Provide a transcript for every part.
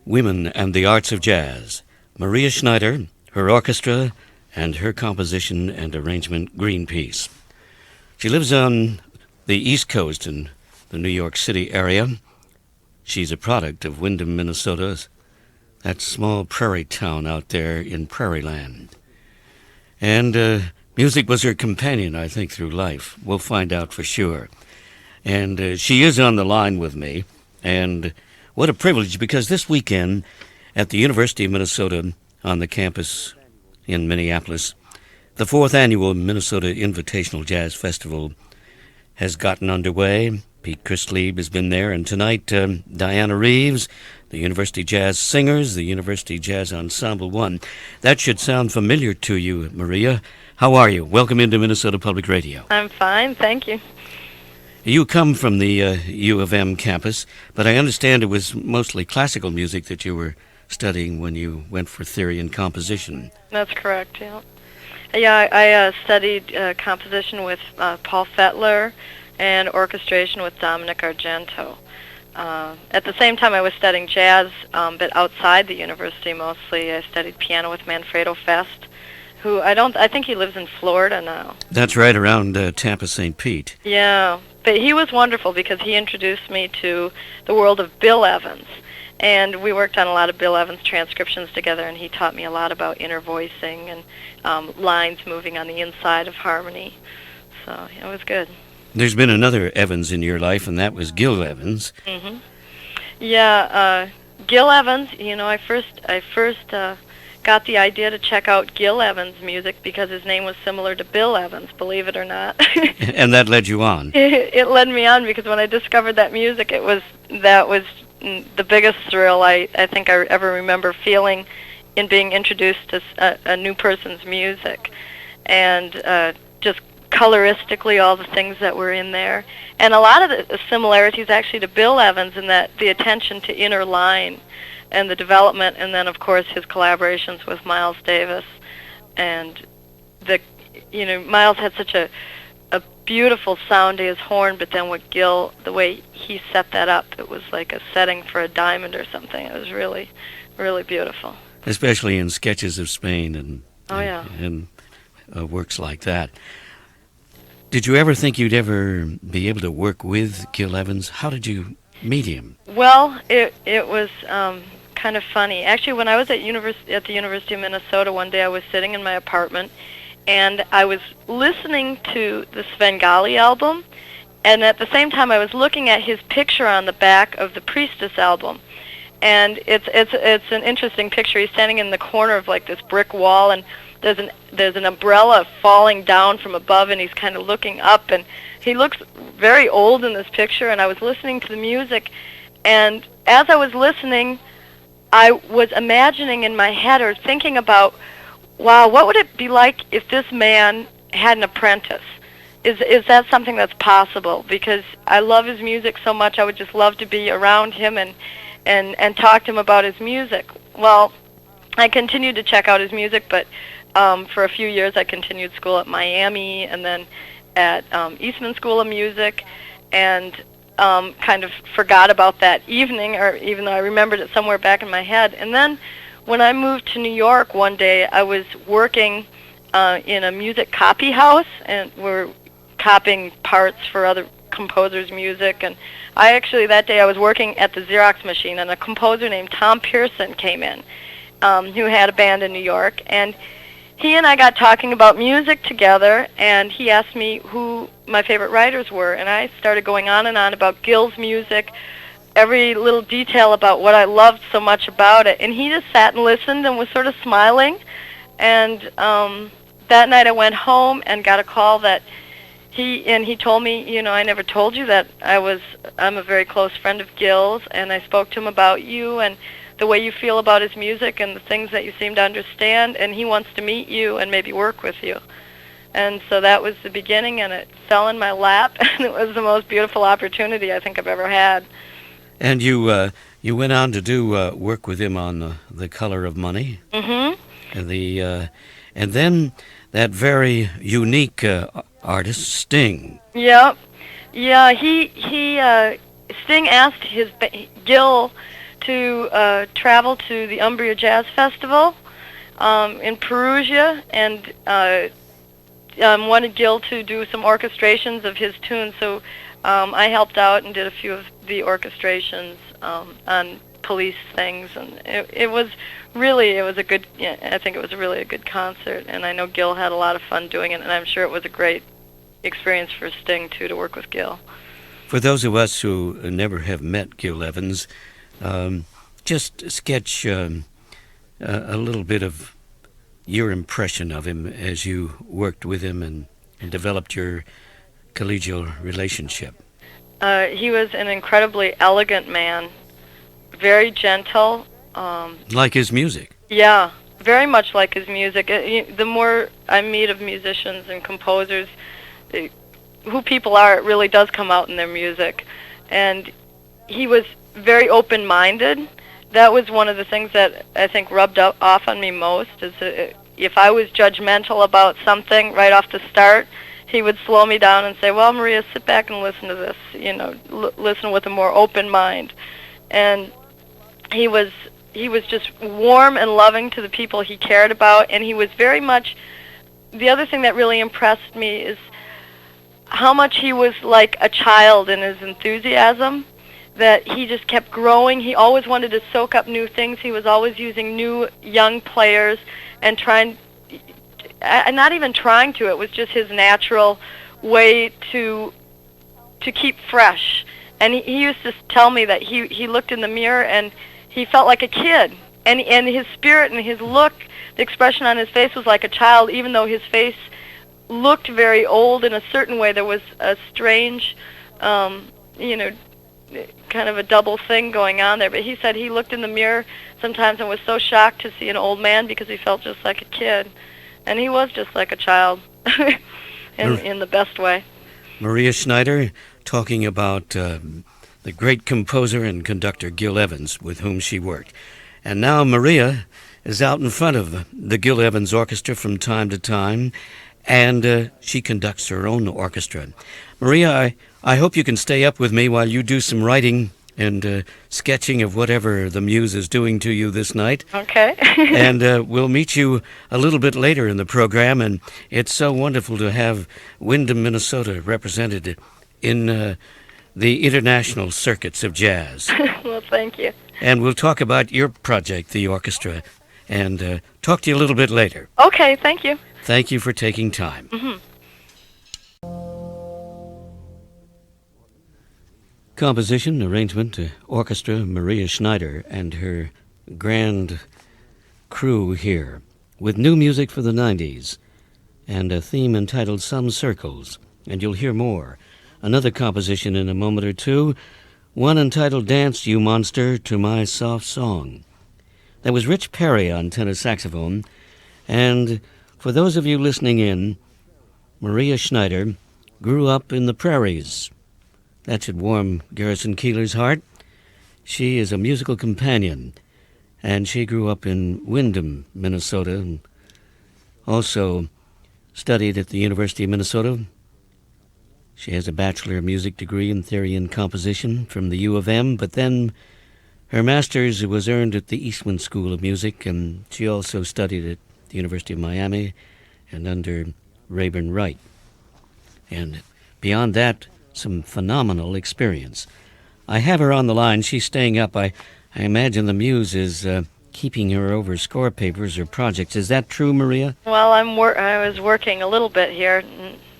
Women and the Arts of Jazz. Maria Schneider, her orchestra, and her composition and arrangement, Greenpeace. She lives on the East Coast in the New York City area. She's a product of Windham, Minnesota, that small prairie town out there in Prairie Land. And music was her companion, I think, through life. We'll find out for sure. And she is on the line with me. And what a privilege, because this weekend at the University of Minnesota on the campus in Minneapolis, the 4th annual Minnesota Invitational Jazz Festival has gotten underway. Pete Christlieb has been there, and tonight Diana Reeves, the University Jazz Singers, the University Jazz Ensemble 1. That should sound familiar to you, Maria. How are you? Welcome into Minnesota Public Radio. I'm fine, thank you. You come from the U of M campus, but I understand it was mostly classical music that you were studying when you went for theory and composition. That's correct, yeah. Yeah, I studied composition with Paul Fettler and orchestration with Dominic Argento. At the same time, I was studying jazz, but outside the university mostly. I studied piano with Manfredo Fest, who I think he lives in Florida now. That's right, around Tampa, St. Pete. Yeah, but he was wonderful because he introduced me to the world of Gil Evans. And we worked on a lot of Gil Evans transcriptions together, and he taught me a lot about inner voicing and lines moving on the inside of harmony. So it was good. There's been another Evans in your life, and that was Gil Evans. Mm-hmm. Yeah, Gil Evans, you know, I first got the idea to check out Gil Evans' music because his name was similar to Bill Evans, believe it or not. And that led you on. It led me on because when I discovered that music, that was the biggest thrill I think I ever remember feeling in being introduced to a new person's music. And just coloristically, all the things that were in there. And a lot of the similarities actually to Bill Evans in that the attention to inner line and the development, and then, of course, his collaborations with Miles Davis. And, Miles had such a beautiful sound to his horn, but then with Gil, the way he set that up, it was like a setting for a diamond or something. It was really, really beautiful. Especially in Sketches of Spain and works like that. Did you ever think you'd ever be able to work with Gil Evans? How did you meet him? Well, it was kind of funny. Actually, when I was at the University of Minnesota one day, I was sitting in my apartment, and I was listening to the Svengali album, and at the same time I was looking at his picture on the back of the Priestess album. And it's an interesting picture. He's standing in the corner of like this brick wall, and there's an umbrella falling down from above, and he's kind of looking up, and he looks very old in this picture. And I was listening to the music, and as I was listening, I was imagining in my head or thinking about, wow, what would it be like if this man had an apprentice? Is that something that's possible? Because I love his music so much, I would just love to be around him and talk to him about his music. Well, I continued to check out his music, but for a few years I continued school at Miami and then at Eastman School of Music, and kind of forgot about that evening, or even though I remembered it somewhere back in my head. And then when I moved to New York one day, I was working in a music copy house, and we're copying parts for other composers' music. And that day I was working at the Xerox machine, and a composer named Tom Pearson came in, who had a band in New York. And he and I got talking about music together, and he asked me who my favorite writers were, and I started going on and on about Gil's music, every little detail about what I loved so much about it. And he just sat and listened and was sort of smiling. And that night I went home and got a call that he told me, I never told you that I'm a very close friend of Gil's, and I spoke to him about you and the way you feel about his music and the things that you seem to understand, and he wants to meet you and maybe work with you. And so that was the beginning, and it fell in my lap, and it was the most beautiful opportunity I think I've ever had. And you went on to do work with him on The Color of Money. Mm-hmm. And then that very unique artist, Sting. Yep. Yeah, Sting asked Gil to travel to the Umbria Jazz Festival in Perugia, and wanted Gil to do some orchestrations of his tunes, so I helped out and did a few of the orchestrations on police things, and it was a good, yeah, I think it was really a good concert, and I know Gil had a lot of fun doing it, and I'm sure it was a great experience for Sting, too, to work with Gil. For those of us who never have met Gil Evans, just sketch a little bit of your impression of him as you worked with him and developed your collegial relationship. He was an incredibly elegant man, very gentle. Like his music. Yeah, very much like his music. The more I meet of musicians and composers, who people are, it really does come out in their music. And he was very open-minded. That was one of the things that I think rubbed off on me most, is if I was judgmental about something right off the start, he would slow me down and say, well, Maria, sit back and listen to this, listen with a more open mind. And he was just warm and loving to the people he cared about, and he was very much, the other thing that really impressed me is how much he was like a child in his enthusiasm, that he just kept growing. He always wanted to soak up new things. He was always using new young players and not even trying to, it was just his natural way to keep fresh. And he used to tell me that he looked in the mirror and he felt like a kid. And his spirit and his look, the expression on his face was like a child, even though his face looked very old in a certain way. There was a strange, kind of a double thing going on there. But he said he looked in the mirror sometimes and was so shocked to see an old man because he felt just like a kid. And he was just like a child in the best way. Maria Schneider talking about the great composer and conductor Gil Evans, with whom she worked. And now Maria is out in front of the Gil Evans Orchestra from time to time, and she conducts her own orchestra. Maria, I hope you can stay up with me while you do some writing and sketching of whatever the muse is doing to you this night. Okay. And we'll meet you a little bit later in the program, and it's so wonderful to have Windham, Minnesota represented in the international circuits of jazz. Well, thank you. And we'll talk about your project, the orchestra, and talk to you a little bit later. Okay, thank you. Thank you for taking time. Mm-hmm. Composition, arrangement, orchestra, Maria Schneider and her grand crew here, with new music for the 90s, and a theme entitled Some Circles, and you'll hear more. Another composition in a moment or two, one entitled Dance, You Monster, to My Soft Song. That was Rich Perry on tenor saxophone, and for those of you listening in, Maria Schneider grew up in the prairies. That should warm Garrison Keillor's heart. She is a musical companion, and she grew up in Windham, Minnesota, and also studied at the University of Minnesota. She has a Bachelor of Music degree in Theory and Composition from the U of M, but then her master's was earned at the Eastman School of Music, and she also studied at the University of Miami and under Rayburn Wright. And beyond that, some phenomenal experience. I have her on the line. She's staying up. I imagine the muse is keeping her over score papers or projects. Is that true, Maria? Well, I was working a little bit here.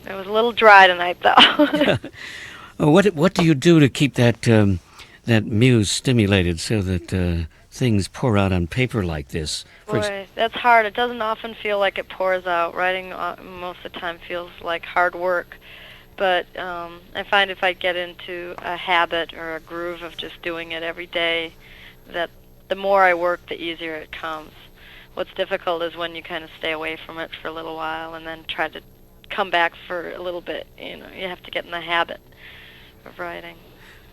It was a little dry tonight, though. What do you do to keep that muse stimulated so that things pour out on paper like this? Boy, that's hard. It doesn't often feel like it pours out. Writing most of the time feels like hard work. But I find if I get into a habit or a groove of just doing it every day, that the more I work, the easier it comes. What's difficult is when you kind of stay away from it for a little while and then try to come back for a little bit. You have to get in the habit of writing.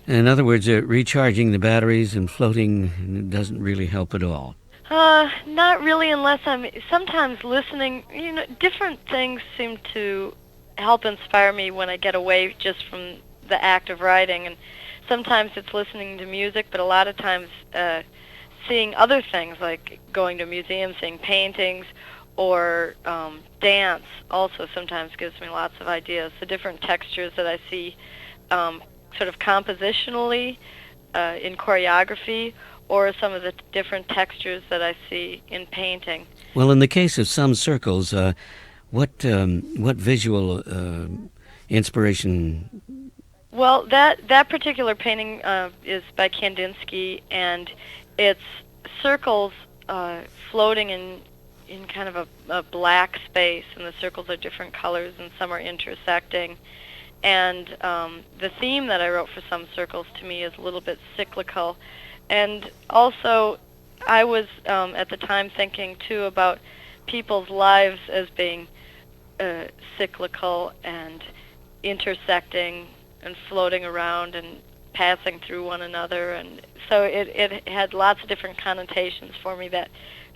In other words, recharging the batteries and floating doesn't really help at all. Not really, unless I'm sometimes listening. Different things seem to help inspire me when I get away just from the act of writing. And sometimes it's listening to music, but a lot of times seeing other things, like going to museums, seeing paintings, or dance also sometimes gives me lots of ideas. The different textures that I see sort of compositionally in choreography, or some of the different textures that I see in painting. Well, in the case of some circles, what visual inspiration? Well, that particular painting is by Kandinsky, and it's circles floating in kind of a black space, and the circles are different colors, and some are intersecting. And the theme that I wrote for some circles to me is a little bit cyclical. And also, I was at the time thinking too about people's lives as being cyclical and intersecting and floating around and passing through one another. And so it had lots of different connotations for me that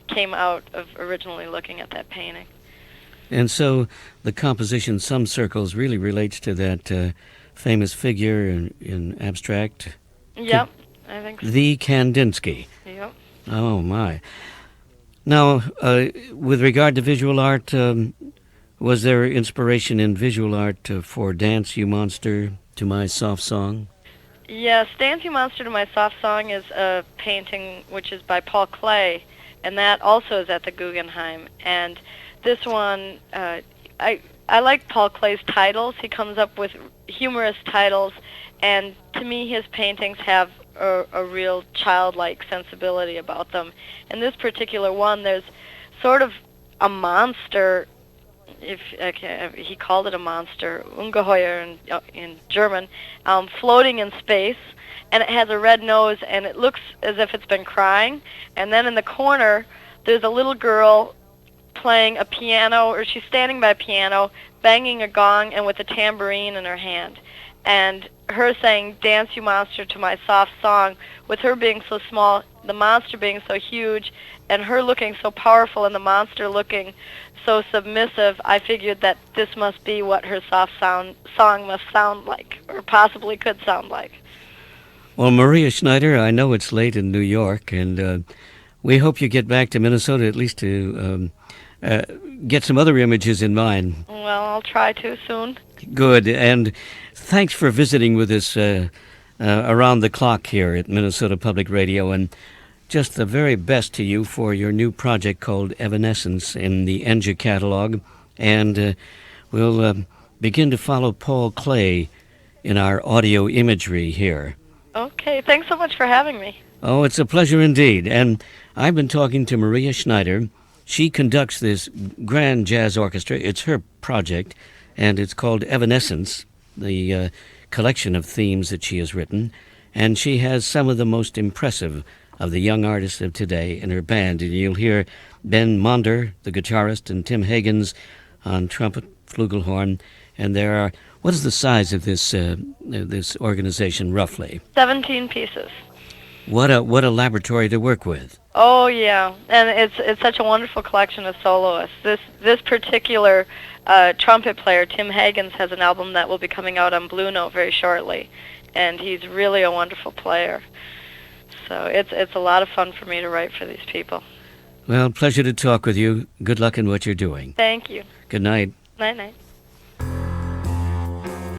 came out of originally looking at that painting. And so the composition, Some Circles, really relates to that famous figure in abstract. Yep, I think so. The Kandinsky. Yep. Oh, my. Now, with regard to visual art, was there inspiration in visual art for Dance You Monster to My Soft Song? Yes, Dance You Monster to My Soft Song is a painting which is by Paul Klee, and that also is at the Guggenheim. And this one, I like Paul Klee's titles. He comes up with humorous titles, and to me his paintings have a real childlike sensibility about them. In this particular one, there's sort of a monster, he called it a monster, Ungeheuer in German, floating in space, and it has a red nose, and it looks as if it's been crying. And then in the corner, there's a little girl playing a piano, or she's standing by a piano, banging a gong and with a tambourine in her hand. And her saying, "Dance you monster to my soft song," with her being so small, the monster being so huge, and her looking so powerful and the monster looking so submissive, I figured that this must be what her soft song must sound like, or possibly could sound like. Well, Maria Schneider, I know it's late in New York, and we hope you get back to Minnesota at least to get some other images in mind. Well, I'll try to soon. Good, and thanks for visiting with us around the clock here at Minnesota Public Radio, and just the very best to you for your new project called Evanescence in the Enja catalog, and we'll begin to follow Paul Klee in our audio imagery here. Okay, thanks so much for having me. Oh, it's a pleasure indeed, and I've been talking to Maria Schneider. She conducts this grand jazz orchestra. It's her project, and it's called Evanescence, the collection of themes that she has written, and she has some of the most impressive of the young artists of today in her band. And you'll hear Ben Monder, the guitarist, and Tim Higgins on trumpet, flugelhorn. And there are, what is the size of this organization roughly? 17 pieces. What a laboratory to work with. Oh yeah, and it's such a wonderful collection of soloists. This particular trumpet player, Tim Higgins, has an album that will be coming out on Blue Note very shortly, and he's really a wonderful player. So it's a lot of fun for me to write for these people. Well, pleasure to talk with you. Good luck in what you're doing. Thank you. Good night. Night night.